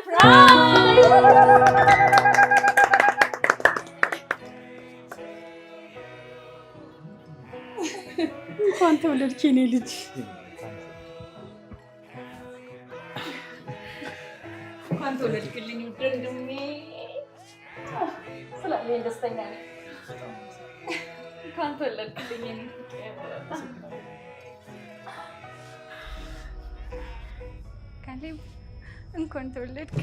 ሰርፕራይዝ! እንኳን ተወለድክ የኔ ልጅ። እንኳን ተወለድክልኝ ወንድሜ። ስላለኝ ደስተኛ ነኝ። እንኳን ተወለድክልኝ የኔ ፍቅር። ካሌብ እንኳን ተወለድክ።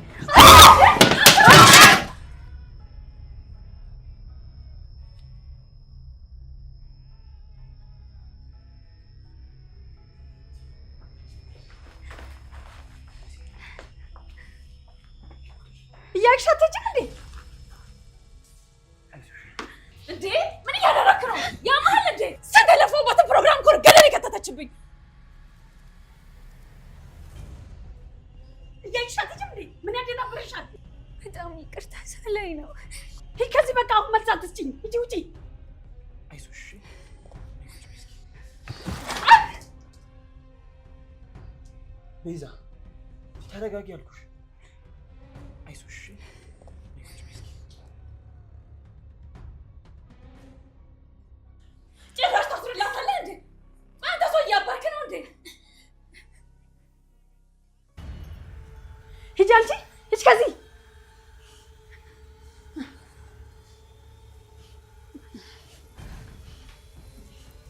እያልሻት ሂጂ እንዴ? ምን እያደረክ ነው? ያማል እንዴ? ስተለፈውበት ፕሮግራም እኮ ገደል የከተተችብኝ። እያልሻት ሂጂ እንዴ? ምን ያደናብርሻል? በጣም ይቅርታ ሳላይ ነው። ሂጂ ከዚህ በቃ አሁን መልስ አትስጪኝ። ሂጂ ውጪ። አይዞሽ ቤዛ፣ ተረጋጊ አልኩሽ። አይዞሽ ጭራሽ ታስርላታለህ እንዴ? አንተ ሰው እያባርክ ነው እንዴ? ሂጂ አንቺ፣ ሂጂ ከዚህ።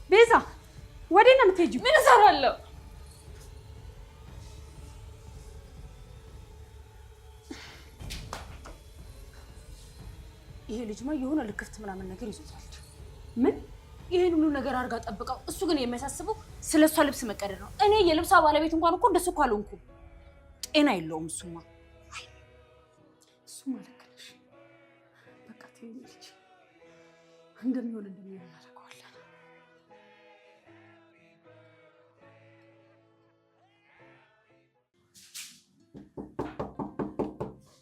ቤዛ ወዴት ነው የምትሄጂው? ምን እሰራለሁ? ይሄ ልጅማ የሆነ ልክፍት ምናምን ነገር ይዞታል። ምን ይሄን ሁሉ ነገር አድርጋ ጠብቀው፣ እሱ ግን የሚያሳስበው ስለሷ ልብስ መቀደድ ነው። እኔ የልብሷ ባለቤት እንኳን እኮ እንደሱ እኮ አልሆንኩም። ጤና የለውም እሱማ። እሱማ ልክ ነሽ። በቃ ተይኝ ልጅ፣ እንደሚሆን እናደርገዋለን።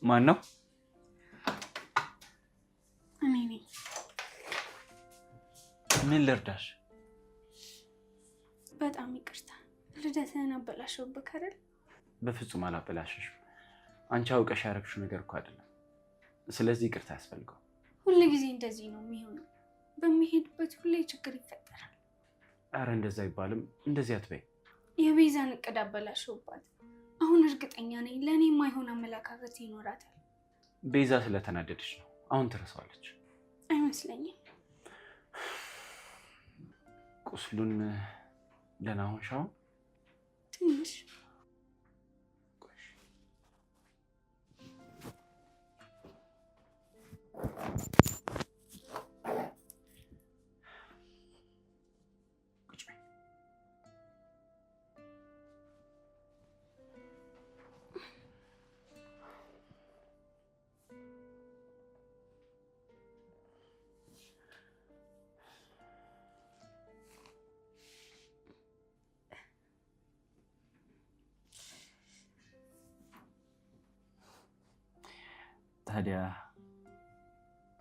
ማን ነው? እኔ ነኝ። ምን ልርዳሽ? በጣም ይቅርታ፣ ልደትህን አበላሸውብህ አይደል? በፍጹም አላበላሽሽም። አንቺ አውቀሽ ያደረግሽው ነገር እኮ አይደለም። ስለዚህ ይቅርታ ያስፈልገው። ሁሉ ጊዜ እንደዚህ ነው የሚሆነው። በሚሄድበት ሁሌ ችግር ይፈጠራል። አረ እንደዛ አይባልም። እንደዚህ አትበይ። የቤዛን እቅድ አበላሸውባት። አሁን እርግጠኛ ነኝ ለእኔ የማይሆን አመለካከት ይኖራታል። ቤዛ ስለተናደደች ነው። አሁን ትረሳዋለች። አይመስለኝም። ቁስሉን ደህና ሆንሽ አሁን? ትንሽ ታዲያ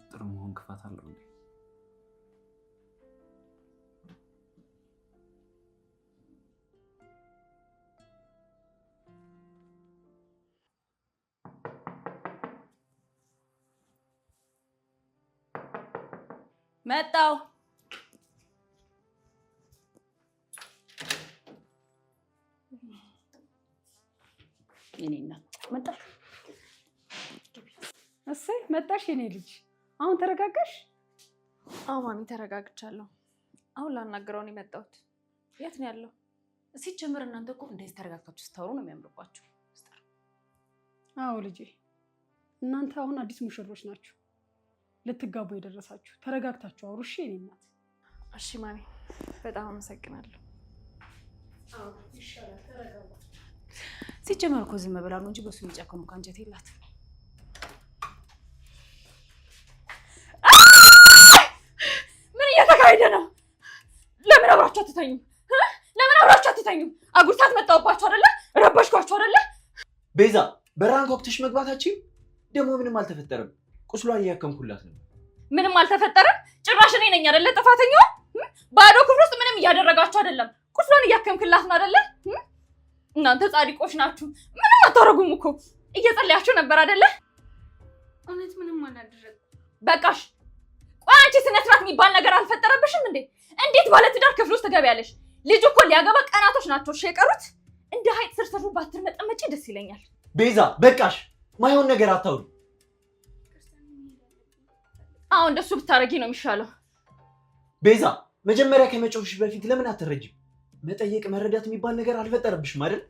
ጥሩ መሆን ክፋት አለው እንዴ? መጣው። የኔ እናት መጣሽ? እሰይ መጣሽ የኔ ልጅ። አሁን ተረጋጋሽ? አዎ ማሚ ተረጋግቻለሁ። አሁን ላናግረው ነው የመጣሁት። የት ነው ያለው? ሲጀምር እናንተ እኮ እንደዚህ ተረጋግታችሁ ስታወሩ ነው የሚያምርባችሁ። አዎ ልጄ፣ እናንተ አሁን አዲስ ሙሽሮች ናችሁ፣ ልትጋቡ የደረሳችሁ። ተረጋግታችሁ አውሩ እሺ የኔ እናት። እሺ ማሚ፣ በጣም አመሰግናለሁ። አዎ ይሻላል፣ ተረጋጋ። ሲጀመር እኮ ዝም ብላ ነው እንጂ በሱ የሚጨክኑ ካንጀት የላትም። ምን እየተካሄደ ነው? ለምን አብራችሁ አትተኙም? ለምን አብራችሁ አትተኙም? አጉርታት መጣሁባችሁ አይደለ? ረበሽኳችሁ አይደለ? ቤዛ በራን ኮክተሽ መግባታችን ደግሞ ምንም አልተፈጠረም። ቁስሏን እያከምኩላት ነው። ምንም አልተፈጠረም። ጭራሽ እኔ ነኝ አይደለ ጥፋተኛዋ? ባዶ ክፍል ውስጥ ምንም እያደረጋችሁ አይደለም። ቁስሏን እያከምክላት ነው አይደለ? እናንተ ጻድቆች ናችሁ። ምንም አታረጉም እኮ። እየጸለያችሁ ነበር አይደለ? እውነት ምንም አላደረግኩም። በቃሽ። ቆይ አንቺ ስነ ስርዓት የሚባል ነገር አልፈጠረብሽም እንዴ? እንዴት ባለትዳር ክፍል ውስጥ ትገቢያለሽ? ልጁ እኮ ሊያገባ ቀናቶች ናቸው የቀሩት። እንደ ሀይጥ ስር ስሩ ባትርመጠመጪ ደስ ይለኛል። ቤዛ በቃሽ፣ ማይሆን ነገር አታውሪ። አሁን እንደሱ ብታረጊ ነው የሚሻለው። ቤዛ መጀመሪያ ከመጮህሽ በፊት ለምን አትረጅም? መጠየቅ መረዳት የሚባል ነገር አልፈጠረብሽም አይደል?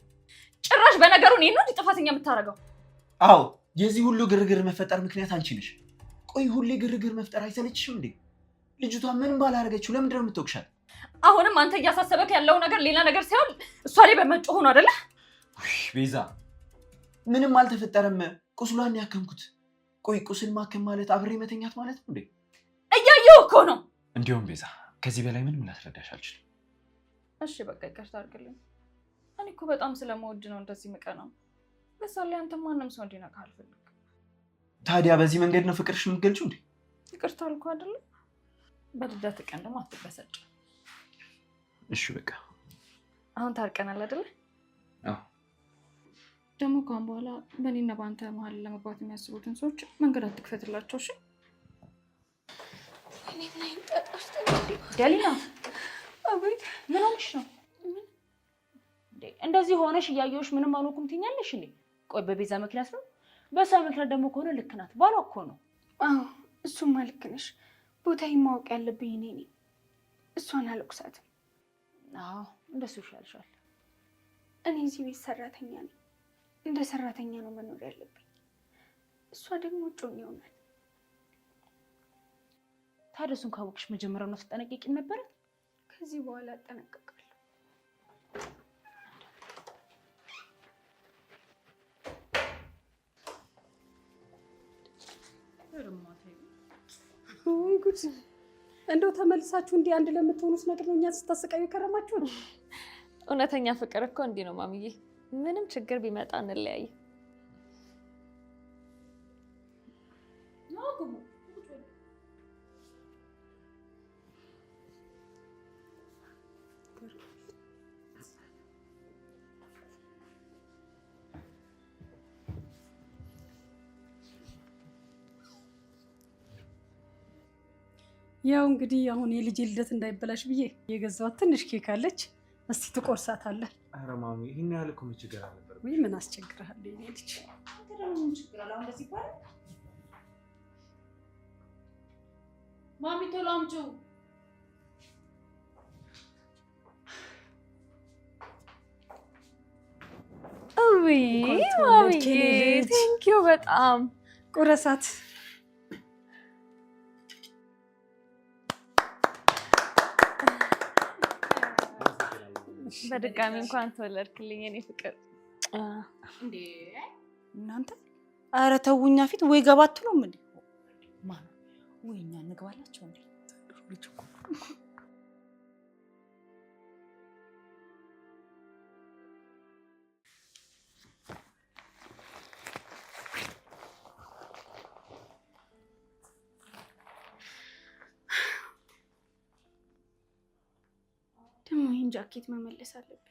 ጭራሽ በነገሩ እኔን ነው እንዴ ጥፋተኛ የምታረገው? አዎ የዚህ ሁሉ ግርግር መፈጠር ምክንያት አንቺ ነሽ። ቆይ ሁሌ ግርግር መፍጠር አይሰለችሽም እንዴ? ልጅቷ ምንም ባላረገችው ለምንድን ነው የምትወቅሻት? አሁንም አንተ እያሳሰበክ ያለው ነገር ሌላ ነገር ሳይሆን እሷ ላይ በመጮህ ነው አይደለ? ቤዛ ምንም አልተፈጠረም፣ ቁስሏን ያከምኩት። ቆይ ቁስል ማከም ማለት አብሬ መተኛት ማለት ነው እንዴ? እያየሁ እኮ ነው። እንዲሁም ቤዛ ከዚህ በላይ ምንም ላስረዳሽ አልችልም። እሺ በቃ ይቅርታ አድርግልኝ። እኔ እኮ በጣም ስለምወድ ነው እንደዚህ የምቀናው። በዛ ላይ አንተ ማንም ሰው እንዲነካ አልፈልግም። ታዲያ በዚህ መንገድ ነው ፍቅርሽ የምትገልጪው እንዴ? ይቅርታ አልኩህ አይደለ? በልደት ቀን ደግሞ አትበሰጭ። እሺ በቃ አሁን ታርቀናል አይደለ? አዎ። ደግሞ ካሁን በኋላ በእኔና በአንተ መሀል ለመግባት የሚያስቡትን ሰዎች መንገድ አትክፈትላቸው። እሺ ደሊና፣ አቤት። ምን ሆነሽ ነው? እንደዚህ ሆነሽ እያየሁሽ ምንም አልሆንኩም ትይኛለሽ እንዴ? ቆይ በቤዛ ምክንያት ነው? በሷ ምክንያት ደግሞ ከሆነ ልክ ናት። ባሏ እኮ ነው። አዎ እሱማ ልክ ነሽ። ቦታዬን ማወቅ ያለብኝ እኔ ነኝ። እሷን አልወቅሳትም። አዎ እንደሱ ይሻልሻል። እኔ እዚህ ቤት ሰራተኛ ነኝ። እንደ ሰራተኛ ነው መኖር ያለብኝ። እሷ ደግሞ እጮኛው ናት። ታዲያ እሱን ካወቅሽ መጀመሪያው ነው ትጠነቀቂም ነበረ? ከዚህ በኋላ እጠነቀቃለሁ። ወይ ጉድ! እንደው ተመልሳችሁ እንዲህ አንድ ለምትሆኑት ነገር ነው እኛ ስታሰቃዩ ከረማችሁ። እውነተኛ ፍቅር እኮ እንዲህ ነው ማሚዬ። ምንም ችግር ቢመጣ እንለያይ። ያው እንግዲህ አሁን የልጅ ልደት እንዳይበላሽ ብዬ የገዛኋት ትንሽ ኬክ አለች። እስቲ ትቆርሳታለህ? ኧረ ማሚ ይሄን ያህል እኮ ምን ችግር አልነበረም። ወይ ምን አስቸግርሃል የኔ ልጅ? አንተ ደግሞ ምን ችግር አለ? አሁን እንደዚህ ይባላል? ማሚ ቶሎ አምጪው። ውይ ማሚዬ ቴንኪው በጣም ቁረሳት። በድጋሚ እንኳን ተወለድክልኝ የኔ ፍቅር። እንዴ እናንተ ኧረ ተውኛ ፊት ወይ ገባ አትሉም እንዴ? ማን ወይ እኛ እንግባላቸው እንዴ? ደግሞ ይህን ጃኬት መመለስ አለብኝ።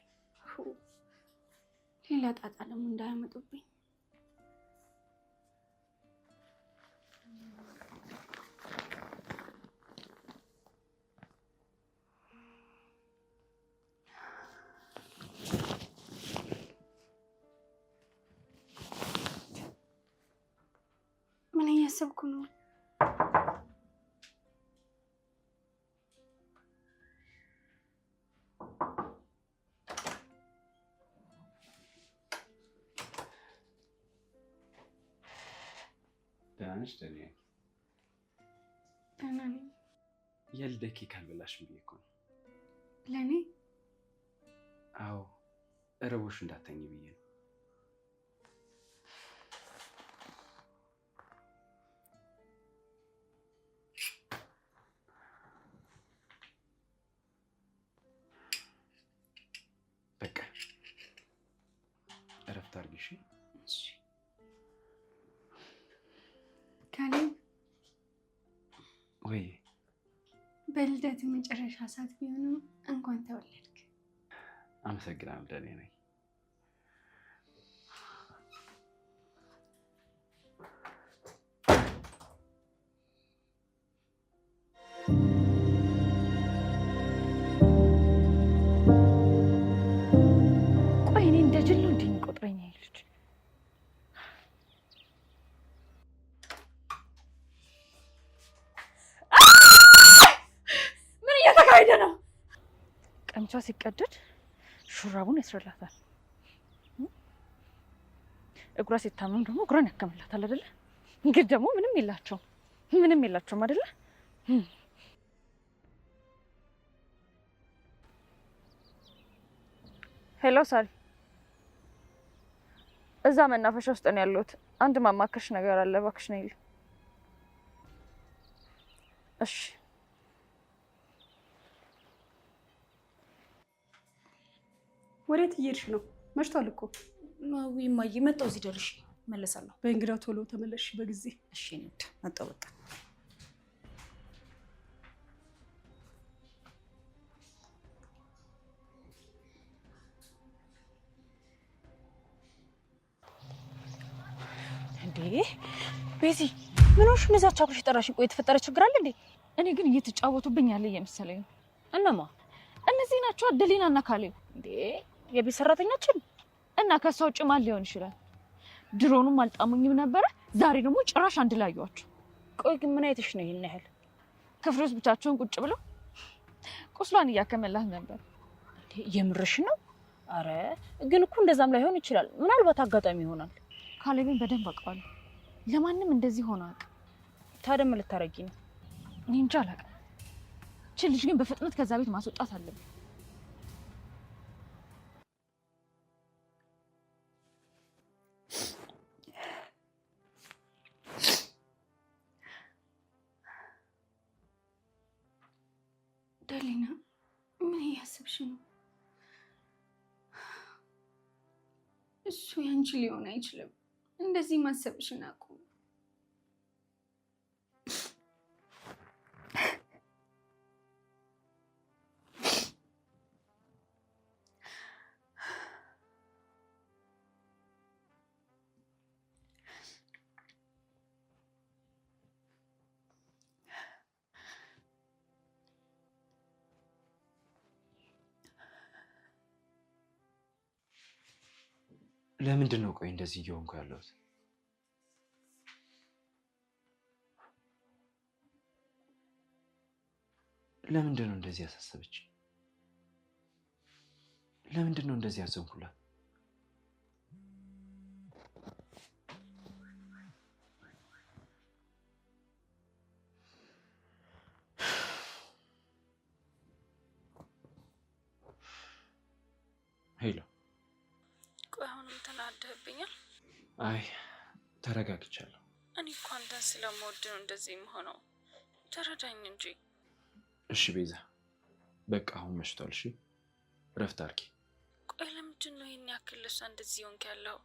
ሌላ ጣጣ ደግሞ እንዳያመጡብኝ። ምን እያሰብኩ ነው? ደህና ነሽ ደኔ? ደህና ነኝ። የልደት ኬክ አልበላሽም ብዬሽ እኮ ነው። ለእኔ? አዎ እረቦሽ እንዳተኝ ብዬ ነው። በቃ እረፍት አድርጊ እሺ? ካሌብ ወይ በልደት መጨረሻ ሰዓት ቢሆንም እንኳን ተወለድክ። አመሰግናለሁ ደኔ ነኝ። ሲቀደድ ሹራቡን ያስረላታል። እግሯ ሲታመም ደግሞ እግሯን ያከምላታል አይደለ? እንግዲህ ደግሞ ምንም የላቸውም አይደለ? ሄሎ ሳሪ፣ እዛ መናፈሻ ውስጥ ነው ያለሁት። አንድ ማማከርሽ ነገር አለ፣ እባክሽ ነይ። እሺ ወዴት እየሄድሽ ነው? መሽቷል እኮ። እማዬ መጣሁ፣ እዚህ ደርሼ እመለሳለሁ። በእንግዳው ቶሎ ተመለሽ በጊዜ። እሺ መጣሁ በቃ። እንዴ ቤዚ ምን ሆንሽ? እነዛ ቻኩሽ ጠራሽኝ። ቆይ የተፈጠረ ችግር አለ እንዴ? እኔ ግን እየተጫወቱብኝ ያለ እየመሰለኝ ነው። እነማ? እነዚህ ናቸው አደሊና እና ካሌብ። እንዴ የቤት ሰራተኛችን እና ከሷ ውጭ ማን ሊሆን ይችላል? ድሮኑም አልጣሙኝም ነበረ፣ ዛሬ ደግሞ ጭራሽ አንድ ላይ አዩዋቸው። ቆይ ግን ምን አይተሽ ነው ይሄን ያህል? ክፍል ውስጥ ብቻቸውን ቁጭ ብለው ቁስሏን እያከመላት ነበር። የምርሽ ነው? አረ ግን እኮ እንደዛም ላይሆን ይችላል። ምናልባት አጋጣሚ ይሆናል። ካሌብን በደንብ አውቀዋለሁ። ለማንም እንደዚህ ሆነ አያውቅም። ታዲያ ምን ልታረጊ ነው? እኔ እንጃ አላውቅም። ይህች ልጅ ግን በፍጥነት ከዛ ቤት ማስወጣት አለብን። ደሊና ምን እያሰብሽ ነው? እሱ ያንቺ ሊሆን አይችልም። እንደዚህ ማሰብሽን አቁም። ለምንድን ነው ቆይ እንደዚህ እየሆንኩ ያለሁት? ለምንድን ነው እንደዚህ ያሳሰበች? ለምንድን ነው እንደዚህ ያዘንኩላት? ሄሎ። ቆይ አሁንም ተናደህብኛል? አይ ተረጋግቻለሁ። እኔ እኮ አንተን ስለምወድ ነው እንደዚህ የምሆነው። ተረዳኝ እንጂ። እሺ ቤዛ፣ በቃ አሁን መሽቷል። እሺ እረፍት አድርጊ። ቆይ ለምንድን ነው ይህን ያክል ለሷ እንደዚህ ሆንክ ያለው?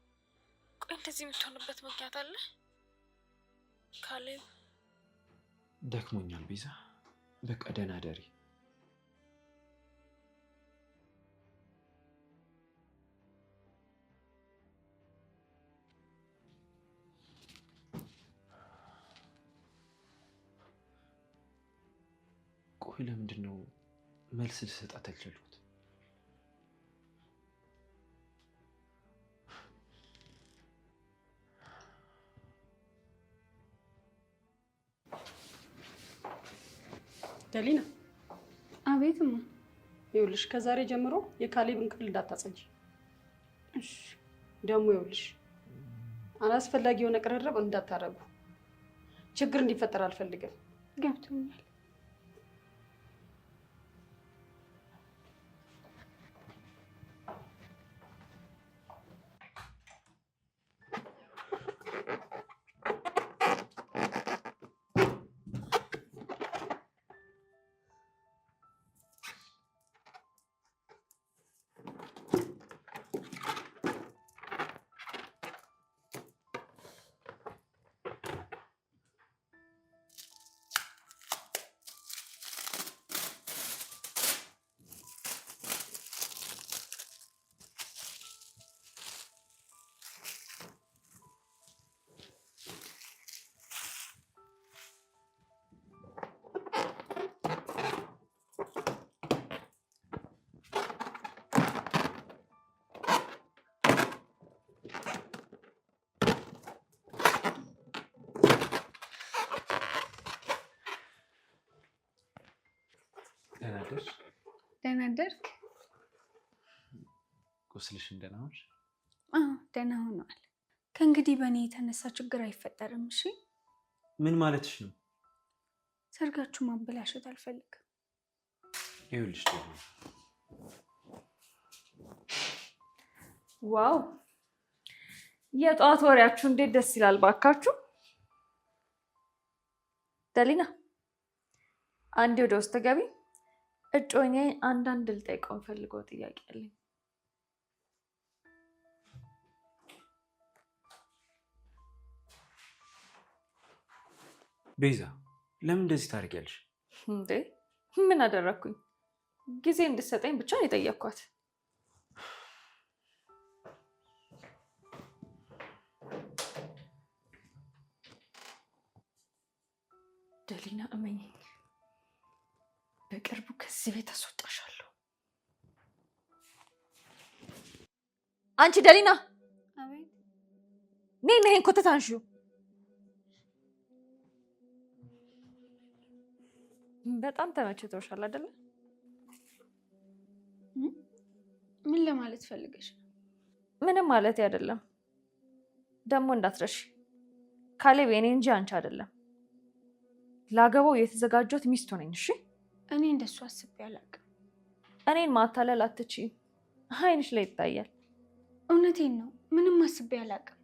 ቆይ እንደዚህ የምትሆንበት ምክንያት አለ? ካሌብ ደክሞኛል ቤዛ፣ በቃ ደህና ደሪ። ቆይ ለምንድን ነው መልስ ልሰጣት አልቻልኩት? ደሊና። አቤትማ። ይኸውልሽ ከዛሬ ጀምሮ የካሌብን ክፍል እንዳታጸጂ። እሺ። ደግሞ ይኸውልሽ አላስፈላጊ የሆነ ቅርርብ እንዳታረጉ። ችግር እንዲፈጠር አልፈልግም። ገብቶኛል። ደህና ደርሽ? ደህና ደርክ? ቁስልሽ ደህና ሆንሽ? ደህና ሆኗል። ከእንግዲህ በእኔ የተነሳ ችግር አይፈጠርም። እሺ? ምን ማለትሽ ነው? ሰርጋችሁ ማበላሸት አልፈልግም። ይኸውልሽ ደግሞ ዋው የጠዋት ወሬያችሁ እንዴት ደስ ይላል ባካችሁ። ደሊና አንዴ ወደ ውስጥ ገቢ። እጮኛዬ አንዳንድ ልጠይቀው ፈልገው ጥያቄ አለኝ። ቤዛ ለምን እንደዚህ ታደርጊያለሽ? እንዴ ምን አደረግኩኝ? ጊዜ እንድትሰጠኝ ብቻ ነው የጠየኳት። ደሊና እመኝኝ፣ በቅርቡ ከዚህ ቤት አስወጣሻለሁ። አንቺ ደሊና አቤት። ነይ ይሄን ኮተት አንሺው። በጣም ተመችቶሻል አይደለ? ምን ለማለት ፈልገሽ? ምንም ማለት አይደለም። ደግሞ እንዳትረሺ ካሌብ የኔ እንጂ አንቺ አይደለም። ላገባው የተዘጋጀሁት ሚስቱ ነኝ። እሺ? እኔ እንደሱ አስቤ አላውቅም። እኔን ማታለል አትችይም። አይንሽ ላይ ይታያል። እውነቴን ነው። ምንም አስቤ አላውቅም።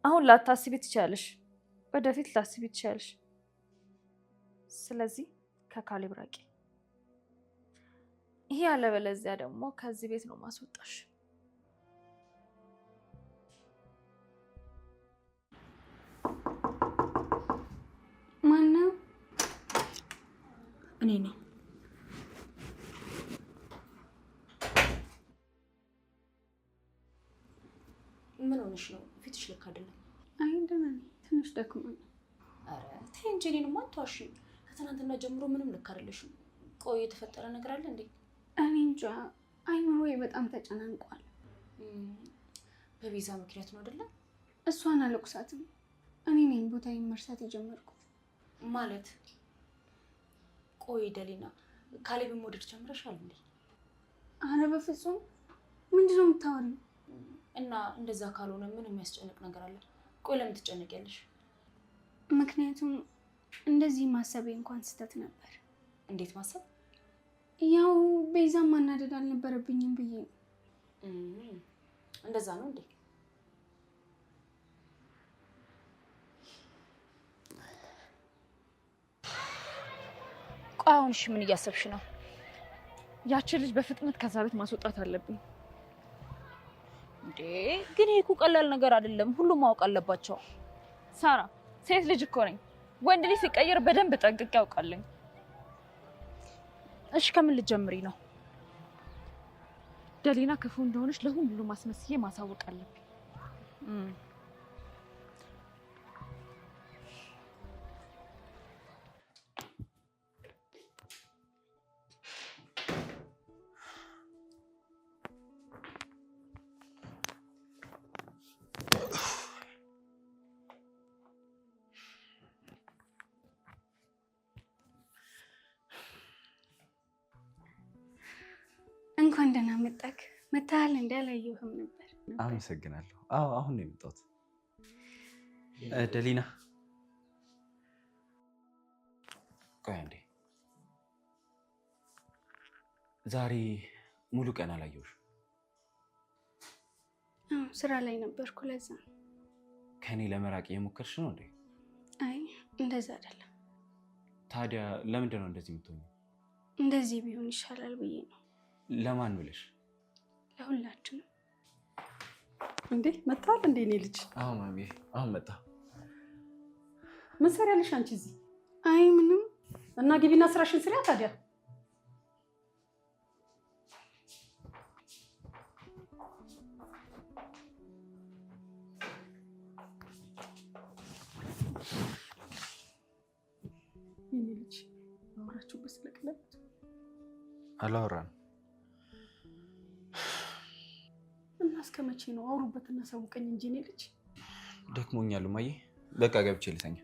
አሁን ላታስቢ ትችያለሽ፣ ወደፊት ላስቢ ትችያለሽ። ስለዚህ ከካሌብ ራቂ። ይሄ ያለበለዚያ ደግሞ ከዚህ ቤት ነው ማስወጣሽ። ማነው? እኔ ነኝ። ምን ሆነሽ ነው? ፊትሽ ልክ አይደለም። አይ ደህና ነኝ። ትንሽ ደክሞኛል። ኧረ ተይ እንጂ እኔንማ አትዋሺኝ። ከትናንትና ጀምሮ ምንም ልክ አይደለሽም። ቆይ የተፈጠረ ነገር አለ እንዴ? እኔ እንጃ፣ አይምሮዬ በጣም ተጨናንቋል። በቤዛ ምክንያት ነው አይደለ? እሷን አለቁሳትም። እኔ ነኝ ቦታዬን መርሳት የጀመርኩት። ማለት ቆይ ደሊና፣ ካሌብን መውደድ ጀምረሻል እንዴ? አረ በፍጹም። ምንድነው የምታወሪው? እና እንደዛ ካልሆነ ምን የሚያስጨንቅ ነገር አለ? ቆይ ለምን ትጨነቂያለሽ? ምክንያቱም እንደዚህ ማሰቤ እንኳን ስህተት ነበር። እንዴት ማሰብ? ያው ቤዛን ማናደድ አልነበረብኝም ብዬ ነው። እንደዛ ነው እንዴ? ቆይ አሁን እሺ ምን እያሰብሽ ነው? ያችን ልጅ በፍጥነት ከዛ ቤት ማስወጣት አለብኝ። እንዴ ግን ይሄ እኮ ቀላል ነገር አይደለም። ሁሉም ማወቅ አለባቸው። ሳራ ሴት ልጅ እኮ ነኝ። ወንድ ልጅ ሲቀየር በደንብ ጠንቅቄ ያውቃለኝ። እሺ ከምን ልትጀምሪ ነው? ደሊና ክፉ እንደሆነች ለሁሉም ማስመስዬ ማሳወቅ አለብኝ። እንኳን ደህና መጣክ። መታሃል እንደ አላየሁህም ነበር። አመሰግናለሁ። አዎ አሁን ነው የመጣሁት። ደሊና ቆይ አንዴ። ዛሬ ሙሉ ቀን አላየሁሽም። ስራ ላይ ነበርኩ፣ ለዛ ነው። ከኔ ለመራቅ እየሞከርሽ ነው እንዴ? አይ እንደዛ አይደለም። ታዲያ ለምንድን ነው እንደዚህ የምትሆኚው? እንደዚህ ቢሆን ይሻላል ብዬ ነው። ለማን ብለሽ? ለሁላችንም። እንዴ መጣል እንዴ? እኔ ልጅ አዎ ማሚ፣ አሁን መጣ። ምን ሰሪያለሽ አንቺ እዚህ? አይ ምንም። እና ግቢና ስራሽን ስሪያ ታዲያ። እኔ ልጅ አወራችሁበት ስለቀለበት አላወራንም። እና እስከ መቼ ነው? አውሩበትና ሳውቀኝ እንጂ እኔ ልጅ ደክሞኛል ማዬ፣ በቃ ገብቼ ልተኛ።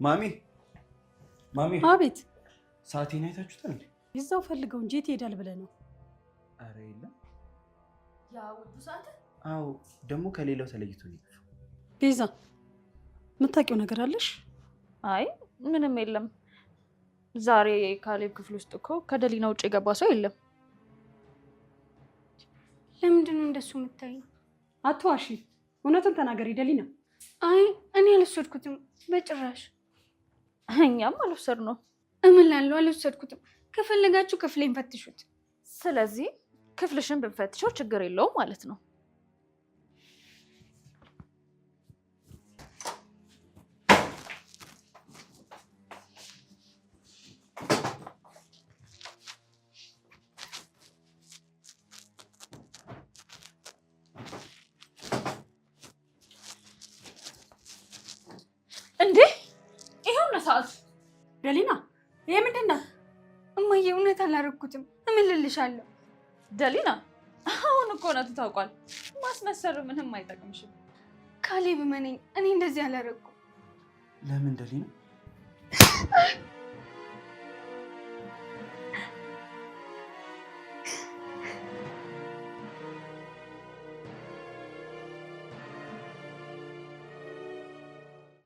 ማሚ። አቤት። ሰዓቴን አይታችሁታል እንዴ? ይዛው ፈልገው እንጂ የት ይሄዳል ብለህ ነው? አረ የለም። ያ ውዱ ሰዓት? አዎ፣ ደግሞ ከሌላው ተለይቶ ነው። ቤዛ የምታውቂው ነገር አለሽ? አይ ምንም የለም። ዛሬ ካሌብ ክፍል ውስጥ እኮ ከደሊና ውጭ የገባ ሰው የለም። ለምንድን ነው እንደሱ የምታይኝ? አትዋሺ፣ እውነቱን ተናገሪ ደሊና። አይ እኔ አልወሰድኩትም በጭራሽ። እኛም አልወሰድነውም። እምላለሁ አልወሰድኩትም። ከፈለጋችሁ ክፍሌን ፈትሹት። ስለዚህ ክፍልሽን ብንፈትሸው ችግር የለውም ማለት ነው። እንዴ ይሄው ነው ሰዓቱ። ደሊና ይሄ ምንድን ነው? እማዬ እውነት አላረኩትም። እምልልሻለሁ። ደሊና አሁን እኮ እውነቱ ታውቋል። ማስመሰሉ ምንም አይጠቅምሽም። ካሌብ እመነኝ፣ እኔ እንደዚህ አላረኩም። ለምን ደሊና?